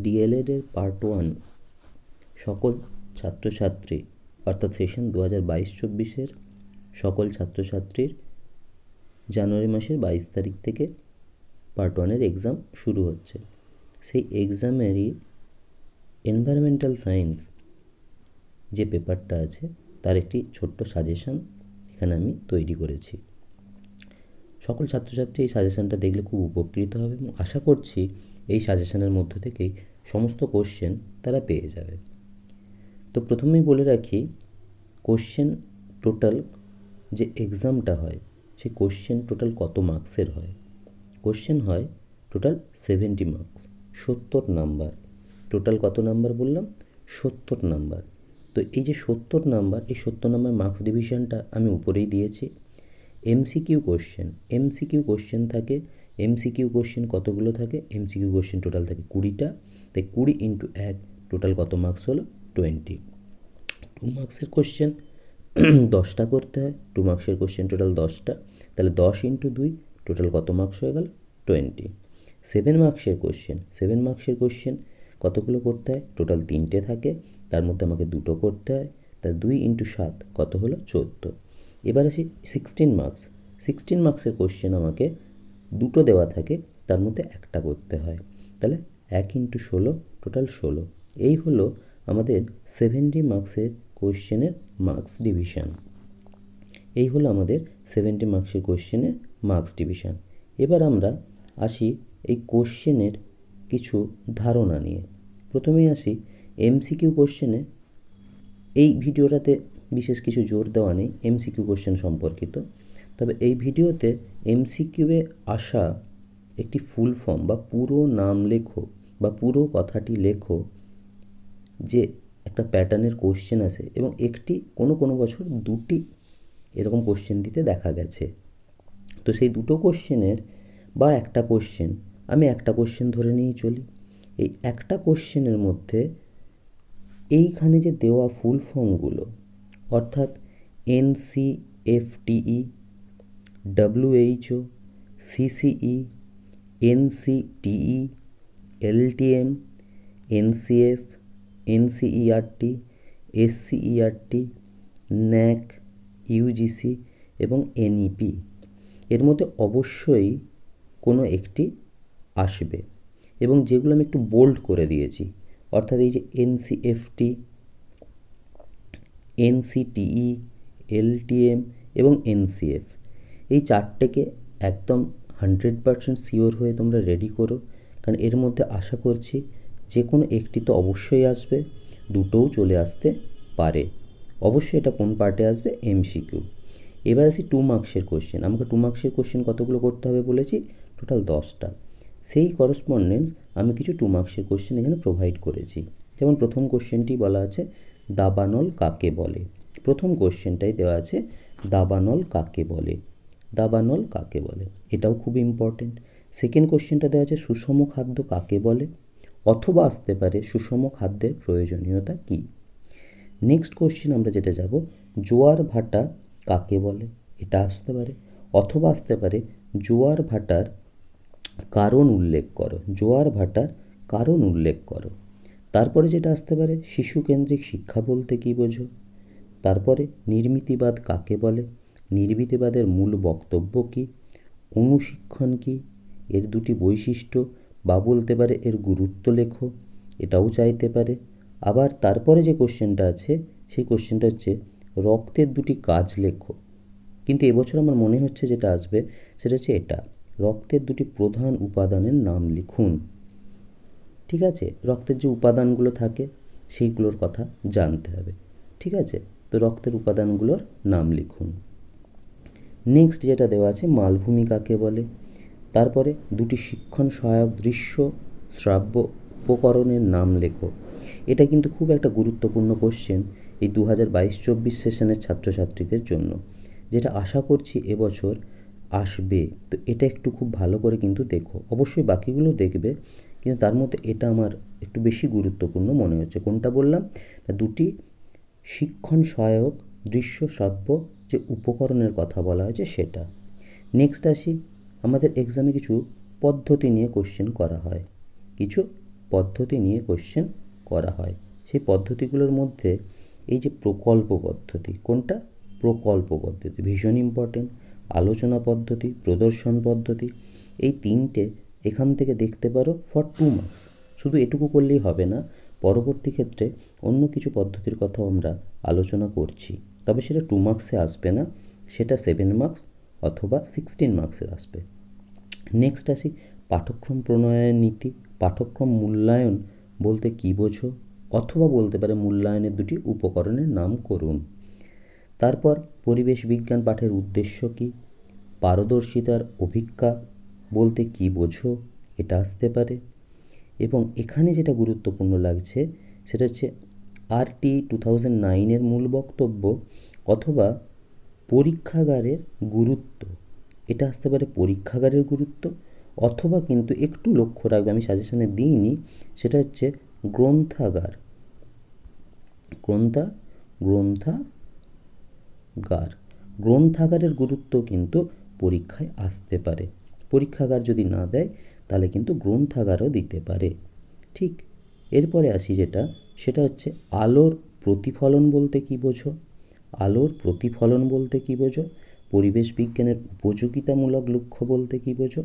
D.El.Ed এর part 1 সকল ছাত্রছাত্রী অর্থাৎ সেশন 2022-24 সকল ছাত্রছাত্রীর জানুয়ারি মাসের 22 তারিখ থেকে পার্ট 1 এর এক্সাম শুরু হচ্ছে। সেই এক্সামেরই এনভায়রনমেন্টাল সায়েন্স যে পেপারটা আছে তার একটি ছোট্ট সাজেশন এখানে আমি তৈরি করেছি। সকল ছাত্রছাত্রী এই সাজেশনটা দেখলে খুব উপকৃত হবে এবং আশা করছি এই সাজেশনের মধ্য থেকেই সমস্ত কোশ্চেন তারা পেয়ে যাবে। তো প্রথমেই বলে রাখি, কোশ্চেন টোটাল যে এক্সামটা হয় সেই কোশ্চেন টোটাল কত মার্কসের হয়। কোশ্চেন হয় টোটাল 70 মার্কস, 70 নাম্বার। টোটাল কত নাম্বার বললাম? 70 নাম্বার। তো এই যে 70 নাম্বার, এই 70 নাম্বার মার্কস ডিভিশনটা আমি উপরেই দিয়েছি। এমসিকিউ কোশ্চেন থাকে। এমসিকিউ কোশ্চেন কতগুলো থাকে? এমসিকিউ কোশ্চেন টোটাল থাকে 20টা। তাই 20 × 1 টোটাল কত মার্কস হলো? 20। 2 মার্কসের কোশ্চেন 10টা করতে হয়। 2 মার্কসের কোশ্চেন টোটাল 10টা, তাহলে 10 × 2 টোটাল কত মার্কস হয়ে গেল? 20। 7 মার্কসের কোশ্চেন কতগুলো করতে হয়? টোটাল 3টে থাকে, তার মধ্যে আমাকে 2টো করতে হয়, তাহলে 2 × 7 কত হলো? 14। এবার আসি 16 মার্কসের কোশ্চেন আমাকে 2টো দেওয়া থাকে, তার মধ্যে 1টা করতে হয়, তাহলে 1 × 16 টোটাল 16। এই হলো আমাদের 70 মার্কসের কোশ্চেনের মার্কস ডিভিশন। এই হলো আমাদের 70 মার্কসের কোশ্চেনের মার্কস ডিভিশন। এবার আমরা আসি এই কোশ্চেনের কিছু ধারণা নিয়ে। প্রথমেই আসি এমসিকিউ কোশ্চেনে। এই ভিডিওটাতে বিশেষ কিছু জোর দেওয়া নেই এমসিকিউ কোশ্চেন সম্পর্কিত, তবে এই ভিডিওতে এমসিকিউয়ে আসা একটি ফুল ফর্ম বা পুরো নাম লেখো বা পুরো কথাটি লেখো, যে একটা প্যাটার্নের কোশ্চেন আসে এবং কোনো বছর 2টি এরকম কোশ্চেন দিতে দেখা গেছে। তো সেই 2টো কোশ্চেনের বা একটা কোশ্চেন, আমি একটা কোশ্চেন ধরে নিয়েই চলি। এই একটা কোশ্চেনের মধ্যে এইখানে যে দেওয়া ফুল ফর্মগুলো, অর্থাৎ NCFTE, WHO, CCE, NCTE, LTM, NCF, NCERT, SCERT, NAC, UGC এবং NEP, এর মধ্যে অবশ্যই কোনো একটি আসবে এবং যেগুলো আমি একটু বোল্ড করে দিয়েছি, অর্থাৎ এই যে NCFT, NCTE, LTM এবং NCF, এই 4টেকে একদম 100% শিওর হয়ে তোমরা রেডি করো, কারণ এর মধ্যে আশা করছি যে কোনো একটি তো অবশ্যই আসবে, 2টোও চলে আসতে পারে। অবশ্যই এটা কোন পার্টে আসবে? এমসিকিউ। এবার আসি 2 মার্কসের কোশ্চেন। আমাকে 2 মার্কসের কোশ্চেন কতগুলো করতে হবে বলেছি? টোটাল 10টা। সেই করসপন্ডেন্স আমি কিছু 2 মার্কসের কোশ্চেন এখানে প্রোভাইড করেছি। যেমন প্রথম কোশ্চেনটি বলা আছে দাবানল কাকে বলে। প্রথম কোশ্চেনটাই দেওয়া আছে দাবানল কাকে বলে। দাবানল কাকে বলে, এটাও খুব ইম্পর্টেন্ট। সেকেন্ড কোশ্চেনটা দেওয়া আছে সুষম খাদ্য কাকে বলে, অথবা আসতে পারে সুষম খাদ্যের প্রয়োজনীয়তা কী। নেক্সট কোশ্চেন আমরা যেটা যাব, জোয়ার ভাটা কাকে বলে, এটা আসতে পারে, অথবা আসতে পারে জোয়ার ভাটার কারণ উল্লেখ করো। জোয়ার ভাটার কারণ উল্লেখ করো। তারপরে যেটা আসতে পারে শিশুকেন্দ্রিক শিক্ষা বলতে কী বোঝো। তারপরে নির্মিতিবাদ কাকে বলে, নির্মিতিবাদের মূল বক্তব্য কী, অনুশিক্ষণ কী, এর 2টি বৈশিষ্ট্য বা বলতে পারে এর গুরুত্ব লেখো, এটাও চাইতে পারে। আবার তারপরে যে কোশ্চেনটা আছে সেই কোশ্চেনটা হচ্ছে রক্তের 2টি কাজ লেখো। কিন্তু এবছর আমার মনে হচ্ছে যেটা আসবে সেটা হচ্ছে এটা, রক্তের 2টি প্রধান উপাদানের নাম লিখুন। ঠিক আছে, রক্তের যে উপাদানগুলো থাকে সেইগুলোর কথা জানতে হবে। ঠিক আছে, তো রক্তের উপাদানগুলোর নাম লিখুন। নেক্সট যেটা দেওয়া আছে মালভূমি কাকে বলে। তারপরে 2টি শিক্ষণ সহায়ক দৃশ্য শ্রাব্য উপকরণের নাম লেখো। এটা কিন্তু খুব একটা গুরুত্বপূর্ণ কোশ্চেন এই 2022-24 সেশনের ছাত্রছাত্রীদের জন্য, যেটা আশা করছি এবছর আসবে। তো এটা একটু খুব ভালো করে কিন্তু দেখো, অবশ্যই বাকিগুলো দেখবে, কিন্তু তার মধ্যে এটা আমার একটু বেশি গুরুত্বপূর্ণ মনে হচ্ছে। কোনটা বললাম? 2টি শিক্ষণ সহায়ক দৃশ্য শ্রাব্য যে উপকরণের কথা বলা হয়েছে সেটা। নেক্সট আসি, আমাদের এক্সামে কিছু পদ্ধতি নিয়ে কোশ্চেন করা হয়, কিছু পদ্ধতি নিয়ে কোশ্চেন করা হয়। সেই পদ্ধতিগুলোর মধ্যে এই যে প্রকল্প পদ্ধতি, কোনটা? প্রকল্প পদ্ধতি ভীষণ ইম্পর্টেন্ট। আলোচনা পদ্ধতি, প্রদর্শন পদ্ধতি, এই তিনটে এখান থেকে দেখতে পারো ফর 2 মার্কস। শুধু এটুকু করলেই হবে না, পরবর্তী ক্ষেত্রে অন্য কিছু পদ্ধতির কথাও আমরা আলোচনা করছি, তবে সেটা 2 মার্কসে আসবে না, সেটা 7 মার্কস অথবা 16 মার্কসে আসবে। নেক্সট আসি পাঠ্যক্রম প্রণয়নের নীতি। পাঠ্যক্রম মূল্যায়ন বলতে কী বোঝো, অথবা বলতে পারে মূল্যায়নের দুটি উপকরণের নাম করুন। তারপর পরিবেশ বিজ্ঞান পাঠের উদ্দেশ্য কী, পারদর্শিতার অভিজ্ঞতা বলতে কী বোঝো, এটা আসতে পারে। এবং এখানে যেটা গুরুত্বপূর্ণ লাগছে সেটা হচ্ছে RT 2009-এর মূল বক্তব্য অথবা পরীক্ষাগারের গুরুত্ব, এটা আসতে পারে পরীক্ষাগারের গুরুত্ব, অথবা কিন্তু একটু লক্ষ্য রাখবে, আমি সাজেশনে দিইনি, সেটা হচ্ছে গ্রন্থাগার। গ্রন্থাগারের গুরুত্ব কিন্তু পরীক্ষায় আসতে পারে। পরীক্ষাগার যদি না দেয় তাহলে কিন্তু গ্রন্থাগারও দিতে পারে। ঠিক, এরপরে আসি যেটা, সেটা হচ্ছে আলোর প্রতিফলন বলতে কী বোঝো। আলোর প্রতিফলন বলতে কী বোঝো, পরিবেশ বিজ্ঞানের উপযোগিতামূলক লক্ষ্য বলতে কী বোঝো,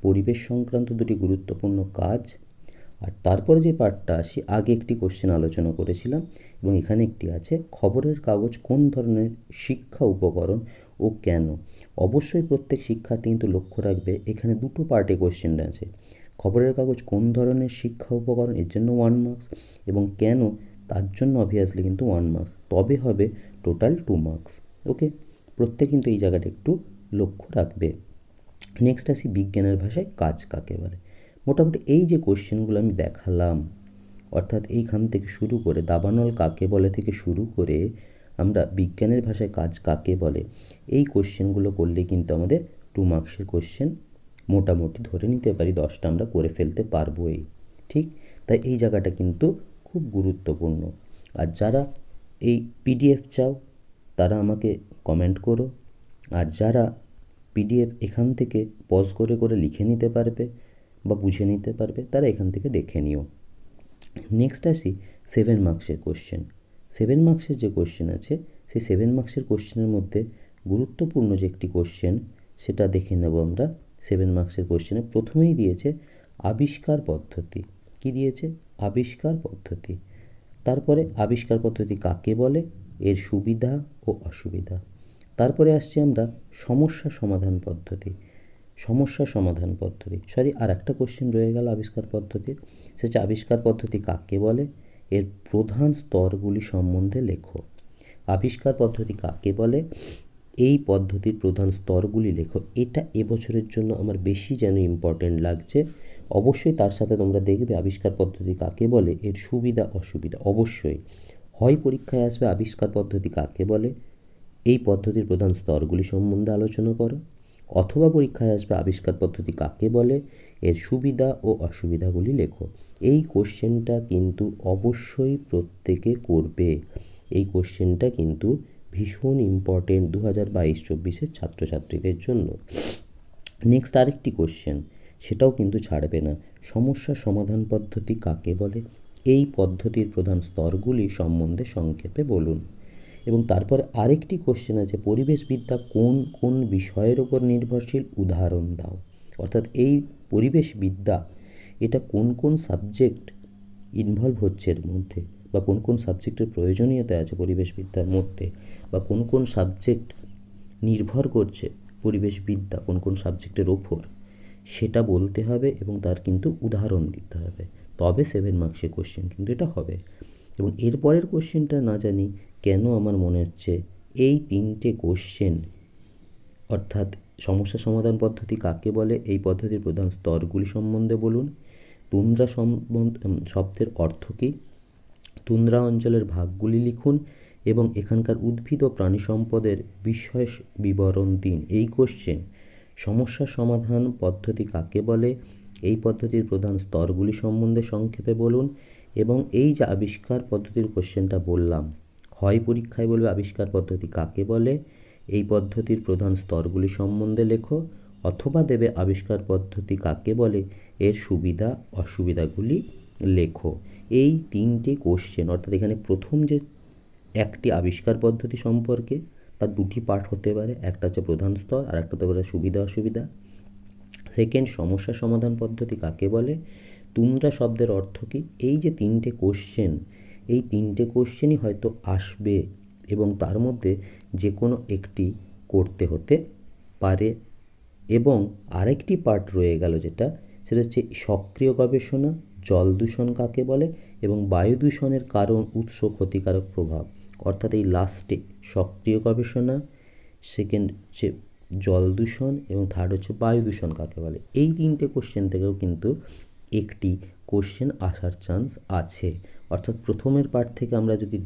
পরিবেশ সংক্রান্ত দুটি গুরুত্বপূর্ণ কাজ। আর তারপরে যে পার্টটা আসি, আগে একটি কোশ্চেন আলোচনা করেছিলাম এবং এখানে একটি আছে, খবরের কাগজ কোন ধরনের শিক্ষা উপকরণ ও কেন। অবশ্যই প্রত্যেক শিক্ষার্থী কিন্তু লক্ষ্য রাখবে, এখানে দুটো পার্টে কোশ্চেনটা আছে। খবরের কাগজ কোন ধরনের শিক্ষা উপকরণ, এর জন্য 1 মার্কস, এবং কেন তার জন্য অবভিয়াসলি কিন্তু 1 মার্কস, তবে হবে টোটাল 2 মার্কস। ওকে, প্রত্যেক কিন্তু এই জায়গাটা একটু লক্ষ্য রাখবে। নেক্সট আসি বিজ্ঞানের ভাষায় কাজ কাকে বলে। মোটামুটি এই যে কোশ্চেনগুলো আমি দেখালাম, অর্থাৎ এইখান থেকে শুরু করে দাবানল কাকে বলে থেকে শুরু করে আমরা বিজ্ঞানের ভাষায় কাজ কাকে বলে, এই কোশ্চেনগুলো করলে কিন্তু আমাদের 2 মার্কসের কোশ্চেন মোটামুটি ধরে নিতে পারি 10টা আমরা করে ফেলতে পারবোই। ঠিক, তাই এই জায়গাটা কিন্তু খুব গুরুত্বপূর্ণ। আর যারা এই PDF চাও তারা আমাকে কমেন্ট করো, আর যারা PDF এখান থেকে পজ করে করে লিখে নিতে পারবে বা বুঝে নিতে পারবে তারা এখান থেকে দেখে নিও। নেক্সট আসি 7 মার্কসের কোশ্চেন। 7 মার্কসের যে কোশ্চেন আছে, সেই 7 মার্কসের কোশ্চেনের মধ্যে গুরুত্বপূর্ণ যে একটি কোশ্চেন সেটা দেখে নেব আমরা। 7 মার্কসের কোশ্চেনে প্রথমেই দিয়েছে আবিষ্কার পদ্ধতি। কি দিয়েছে? আবিষ্কার পদ্ধতি। তারপরে আবিষ্কার পদ্ধতি কাকে বলে, এর সুবিধা ও অসুবিধা। তারপরে আসছি আমরা সমস্যা সমাধান পদ্ধতি। আর একটা কোশ্চেন রয়ে গেল আবিষ্কার পদ্ধতির, সেটা আবিষ্কার পদ্ধতি কাকে বলে, এর প্রধান স্তরগুলি সম্বন্ধে লেখো। আবিষ্কার পদ্ধতি কাকে বলে, এই পদ্ধতির প্রধান স্তরগুলি লেখো। এটা এবছরের জন্য আমার বেশি যেন ইম্পর্টেন্ট লাগছে। অবশ্যই তার সাথে তোমরা দেখবে আবিষ্কার পদ্ধতি কাকে বলে, এর সুবিধা অসুবিধা। অবশ্যই হয় পরীক্ষায় আসবে আবিষ্কার পদ্ধতি কাকে বলে, এই পদ্ধতির প্রধান স্তরগুলি সম্বন্ধে আলোচনা করো, অথবা পরীক্ষায় আসবে আবিষ্কার পদ্ধতি কাকে বলে, এর সুবিধা ও অসুবিধাগুলি লেখো। এই কোশ্চেনটা কিন্তু অবশ্যই প্রত্যেকে করবে। এই কোশ্চেনটা কিন্তু ভীষণ ইম্পর্টেন্ট 2022-24-এর ছাত্রছাত্রীদের জন্য। নেক্সট আরেকটি কোশ্চেন, সেটাও কিন্তু ছাড়বে না, সমস্যা সমাধান পদ্ধতি কাকে বলে, এই পদ্ধতির প্রধান স্তরগুলি সম্বন্ধে সংক্ষেপে বলুন। এবং তারপরে আরেকটি কোশ্চেন আছে, পরিবেশবিদ্যা কোন কোন বিষয়ের ওপর নির্ভরশীল, উদাহরণ দাও। অর্থাৎ এই পরিবেশবিদ্যা এটা কোন কোন সাবজেক্ট ইনভলভ হচ্ছে এর মধ্যে, বা কোন কোন সাবজেক্টের প্রয়োজনীয়তা আছে পরিবেশবিদ্যার মধ্যে, বা কোন কোন সাবজেক্ট নির্ভর করছে পরিবেশবিদ্যা কোন কোন সাবজেক্টের ওপর, সেটা বলতে হবে এবং তার কিন্তু উদাহরণ দিতে হবে, তবে 7 মার্কসের কোশ্চেন কিন্তু এটা হবে। এবং এরপরের কোশ্চেনটা না জানি কেন আমার মনে হচ্ছে এই 3টে কোশ্চেন, অর্থাৎ সমস্যা সমাধান পদ্ধতি কাকে বলে, এই পদ্ধতির প্রধান স্তরগুলি সম্বন্ধে বলুন, তুন্দ্রা শব্দের অর্থ কী, তুন্দ্রা অঞ্চলের ভাগগুলি লিখুন, এবং এখানকার উদ্ভিদ ও প্রাণী সম্পদের বিশেষ বিবরণ দিন। এই কোশ্চেন সমস্যা সমাধান পদ্ধতি কাকে বলে, এই পদ্ধতির প্রধান স্তরগুলি সম্বন্ধে সংক্ষেপে বলুন। এবং এই যে আবিষ্কার পদ্ধতির কোশ্চেনটা বললাম, হয় পরীক্ষায় বলবে আবিষ্কার পদ্ধতি কাকে বলে, এই পদ্ধতির প্রধান স্তরগুলি সম্বন্ধে লেখো, অথবা দেবে আবিষ্কার পদ্ধতি কাকে বলে, এর সুবিধা অসুবিধাগুলি লেখো। এই তিনটে কোশ্চেন, অর্থাৎ এখানে প্রথম যে একটি আবিষ্কার পদ্ধতি সম্পর্কে, তার দুটি পার্ট হতে পারে, একটা হচ্ছে প্রধান স্তর আর একটা হতে পারে সুবিধা অসুবিধা। সেকেন্ড, সমস্যা সমাধান পদ্ধতি কাকে বলে, তুমরা শব্দের অর্থ কী। এই যে তিনটে কোশ্চেন, এই তিনটে কোশ্চেনই হয়তো আসবে এবং তার মধ্যে যে কোনো একটি করতে হতে পারে। এবং আরেকটি পার্ট রয়ে গেল যেটা, সেটা হচ্ছে সক্রিয় গবেষণা, জল দূষণ কাকে বলে এবং বায়ু দূষণের কারণ, উৎস, ক্ষতিকারক প্রভাব। অর্থাৎ এই লাস্টে সক্রিয় গবেষণা, সেকেন্ড হচ্ছে জল দূষণ এবং থার্ড হচ্ছে বায়ু দূষণ কাকে বলে। এই তিনটে কোশ্চেন থেকেও কিন্তু একটি কোশ্চেন আসার চান্স আছে। অর্থাৎ প্রথমের পার্ট থেকে আমরা যদি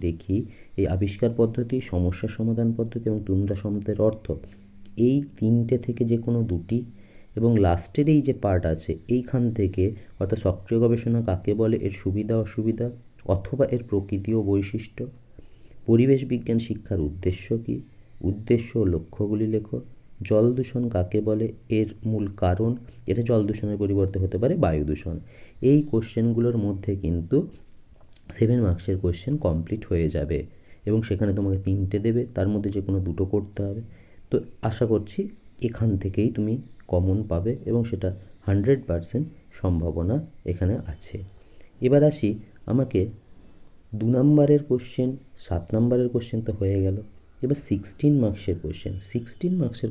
দেখি এই আবিষ্কার পদ্ধতি, সমস্যা সমাধান পদ্ধতি এবং তুমরা শব্দের অর্থ, এই তিনটে থেকে যে কোনো দুটি, এবং লাস্টের এই যে পার্ট আছে এইখান থেকে, অর্থাৎ সক্রিয় গবেষণা কাকে বলে, এর সুবিধা অসুবিধা অথবা এর প্রকৃতি ও বৈশিষ্ট্য, পরিবেশ বিজ্ঞান শিক্ষার উদ্দেশ্য কী, উদ্দেশ্য ও লক্ষ্যগুলি লেখো, জল দূষণ কাকে বলে, এর মূল কারণ, এটা জল দূষণের পরিবর্তে হতে পারে বায়ু দূষণ। এই কোশ্চেনগুলোর মধ্যে কিন্তু 7 মার্কসের কোশ্চেন কমপ্লিট হয়ে যাবে এবং সেখানে তোমাকে 3টে দেবে, তার মধ্যে যে কোনো 2টো করতে হবে। তো আশা করছি এখান থেকেই তুমি কমন পাবে এবং সেটা 100% সম্ভাবনা এখানে আছে। এবার আসি, আমাকে 2 নম্বরের কোশ্চেন, 7 নম্বরের কোশ্চেন তো হয়ে গেল। এবার 16 মার্কসের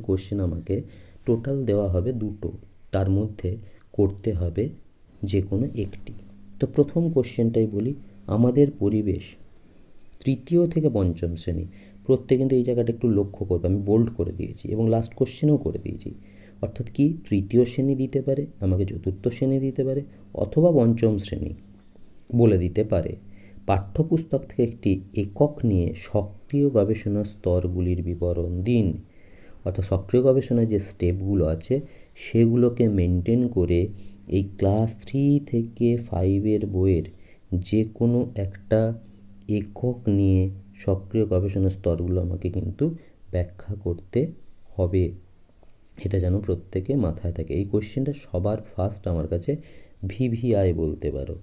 কোশ্চেন আমাকে টোটাল দেওয়া হবে 2টো, তার মধ্যে করতে হবে যে কোনো একটি। তো প্রথম কোশ্চেনটাই বলি, আমাদের পরিবেশ, তৃতীয় থেকে পঞ্চম শ্রেণী। প্রত্যেকে কিন্তু এই জায়গাটা একটু লক্ষ্য করবে, আমি বোল্ড করে দিয়েছি এবং লাস্ট কোশ্চেনেও করে দিয়েছি। অর্থাৎ কি, তৃতীয় শ্রেণী দিতে পারে, আমাকে চতুর্থ শ্রেণী দিতে পারে অথবা পঞ্চম শ্রেণী বলে দিতে পারে। পাঠ্যপুস্তক থেকে একটি একক নিয়ে সক্রিয় গবেষণার স্তরগুলির বিবরণ দিন। অর্থাৎ সক্রিয় গবেষণার যে স্টেপগুলো আছে সেগুলোকে মেনটেন করে এই ক্লাস 3 থেকে 5-এর বইয়ের যে কোনো একটা একক নিয়ে সক্রিয় গবেষণার স্তরগুলো আমাকে কিন্তু ব্যাখ্যা করতে হবে। এটা যেন প্রত্যেকে মাথায় থাকে। এই কোশ্চেনটা সবার ফার্স্ট আমার কাছে ভিভিআই বলতে পারো।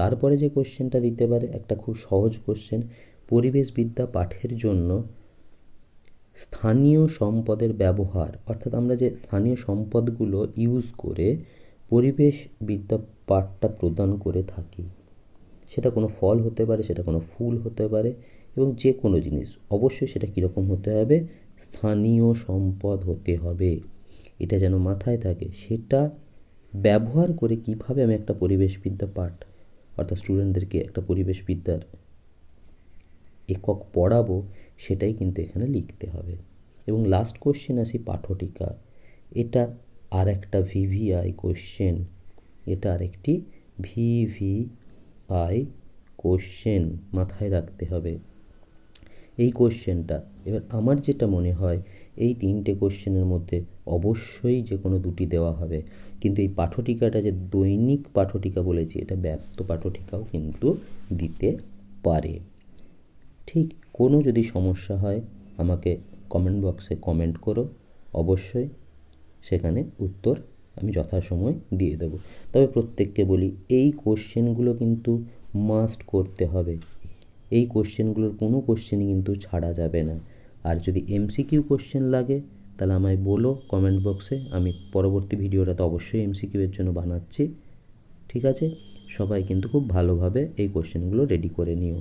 তারপরে যে কোশ্চেনটা দিতে পারে, একটা খুব সহজ কোশ্চেন, পরিবেশবিদ্যা পাঠের জন্য স্থানীয় সম্পদের ব্যবহার। অর্থাৎ আমরা যে স্থানীয় সম্পদগুলো ইউজ করে পরিবেশবিদ্যা পাঠটা প্রদান করে থাকি, সেটা কোনো ফল হতে পারে, সেটা কোনো ফুল হতে পারে এবং যে কোনো জিনিস, অবশ্যই সেটা কীরকম হতে হবে, স্থানীয় সম্পদ হতে হবে। এটা যেন মাথায় থাকে। সেটা ব্যবহার করে কিভাবে আমি একটা পরিবেশবিদ্যা পাঠ, অর্থাৎ স্টুডেন্টদেরকে একটা পরিবেশবিদ্যার একক পড়াবো, সেটাই কিন্তু এখানে লিখতে হবে। এবং লাস্ট কোশ্চেন আসি, পাঠটিকা। এটা আর একটা ভিভিআই কোশ্চেন, মাথায় রাখতে হবে এই কোশ্চেনটা। এবার আমার যেটা মনে হয়, এই 3টে কোশ্চেনের মধ্যে অবশ্যই যে কোনো 2টি দেওয়া হবে, কিন্তু এই পাঠটিকাটা যে দৈনিক পাঠটিকা বলেছি, এটা ব্যাপ্ত পাঠটিকাও কিন্তু দিতে পারে। ঠিক, কোনো যদি সমস্যা হয় আমাকে কমেন্ট বক্সে কমেন্ট করো, অবশ্যই সেখানে উত্তর আমি যথাসময়ে দিয়ে দেবো। তবে প্রত্যেককে বলি, এই কোশ্চেনগুলো কিন্তু মাস্ট করতে হবে। এই কোশ্চেনগুলোর কোনো কোশ্চেনই কিন্তু ছাড়া যাবে না। আর যদি এমসিকিউ কোশ্চেন লাগে তাহলে আমায় বলো কমেন্ট বক্সে, আমি পরবর্তী ভিডিওটাতে অবশ্যই এমসিকিউ এর জন্য বানাচ্ছি। ঠিক আছে, সবাই কিন্তু খুব ভালোভাবে এই কোশ্চেনগুলো রেডি করে নিও।